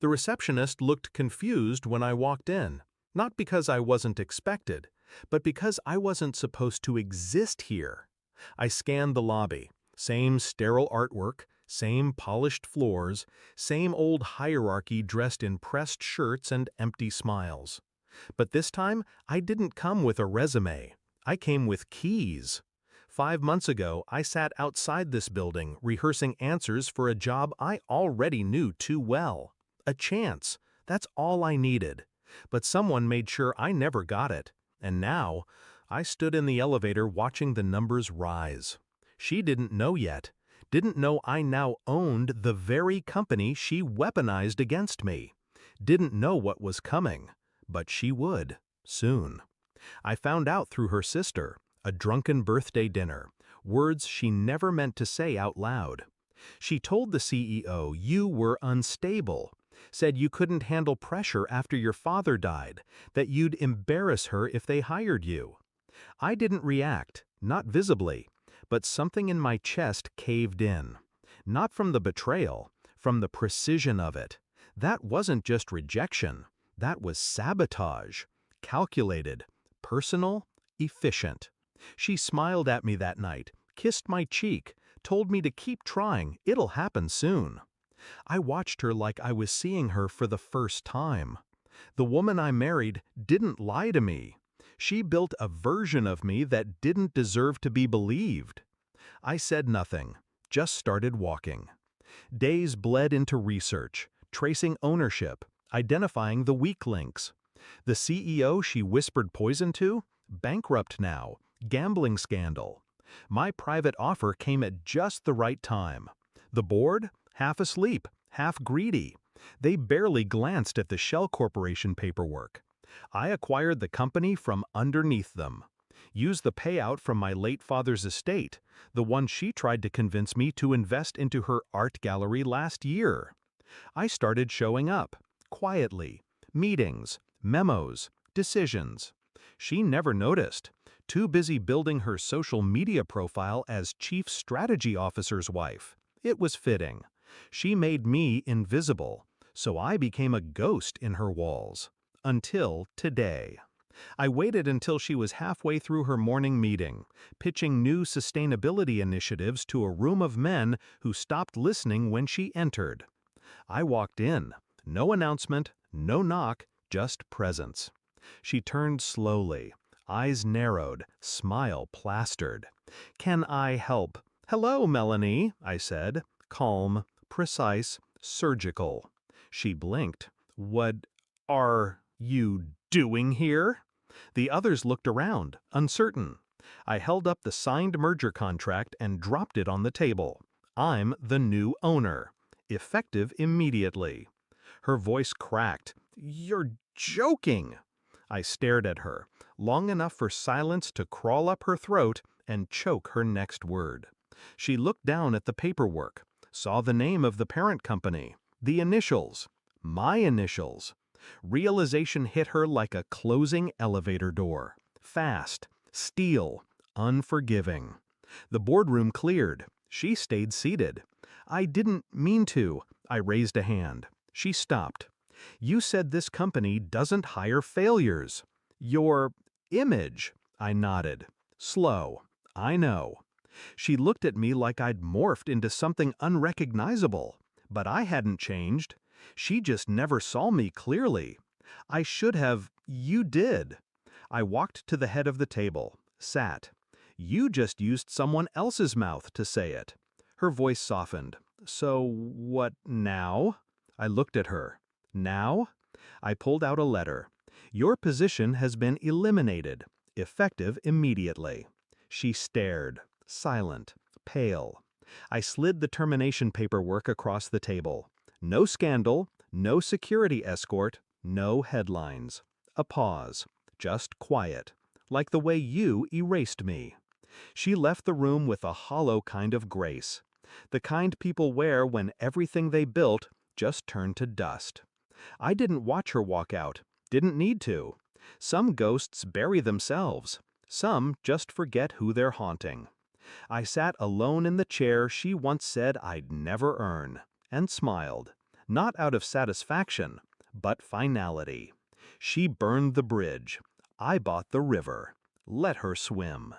The receptionist looked confused when I walked in, not because I wasn't expected, but because I wasn't supposed to exist here. I scanned the lobby. Same sterile artwork, same polished floors, same old hierarchy dressed in pressed shirts and empty smiles. But this time, I didn't come with a resume. I came with keys. 5 months ago, I sat outside this building rehearsing answers for a job I already knew too well. A chance. That's all I needed. But someone made sure I never got it. And now, I stood in the elevator watching the numbers rise. She didn't know yet. Didn't know I now owned the very company she weaponized against me. Didn't know what was coming. But she would. Soon. I found out through her sister. A drunken birthday dinner. Words she never meant to say out loud. She told the CEO you were unstable. Said you couldn't handle pressure after your father died, that you'd embarrass her if they hired you. I didn't react, not visibly, but something in my chest caved in. Not from the betrayal, from the precision of it. That wasn't just rejection, that was sabotage. Calculated, personal, efficient. She smiled at me that night, kissed my cheek, told me to keep trying, it'll happen soon. I watched her like I was seeing her for the first time. The woman I married didn't lie to me. She built a version of me that didn't deserve to be believed. I said nothing, just started walking. Days bled into research, tracing ownership, identifying the weak links. The CEO she whispered poison to? Bankrupt now, gambling scandal. My private offer came at just the right time. The board? Half asleep, half greedy. They barely glanced at the Shell Corporation paperwork. I acquired the company from underneath them. Used the payout from my late father's estate, the one she tried to convince me to invest into her art gallery last year. I started showing up, quietly. Meetings, memos, decisions. She never noticed. Too busy building her social media profile as Chief Strategy Officer's wife. It was fitting. She made me invisible, so I became a ghost in her walls. Until today. I waited until she was halfway through her morning meeting, pitching new sustainability initiatives to a room of men who stopped listening when she entered. I walked in. No announcement, no knock, just presence. She turned slowly, eyes narrowed, smile plastered. "Can I help?" "Hello, Melanie," I said, calm, precise, surgical. She blinked. "What are you doing here?" The others looked around, uncertain. I held up the signed merger contract and dropped it on the table. I'm the new owner. Effective immediately. Her voice cracked. "You're joking!" I stared at her, long enough for silence to crawl up her throat and choke her next word. She looked down at the paperwork, saw the name of the parent company, the initials, my initials. Realization hit her like a closing elevator door. Fast, steel, unforgiving. The boardroom cleared. She stayed seated. "I didn't mean to." I raised a hand. She stopped. "You said this company doesn't hire failures." "Your image." I nodded. Slow. I know. She looked at me like I'd morphed into something unrecognizable. But I hadn't changed. She just never saw me clearly. I should have. You did. I walked to the head of the table, sat. You just used someone else's mouth to say it. Her voice softened. "So what now?" I looked at her. "Now?" I pulled out a letter. "Your position has been eliminated. Effective immediately." She stared, silent, pale. I slid the termination paperwork across the table. No scandal, no security escort, no headlines. A pause. Just quiet. Like the way you erased me. She left the room with a hollow kind of grace. The kind people wear when everything they built just turned to dust. I didn't watch her walk out. Didn't need to. Some ghosts bury themselves. Some just forget who they're haunting. I sat alone in the chair she once said I'd never earn, and smiled. not out of satisfaction, but finality. She burned the bridge. I bought the river. Let her swim.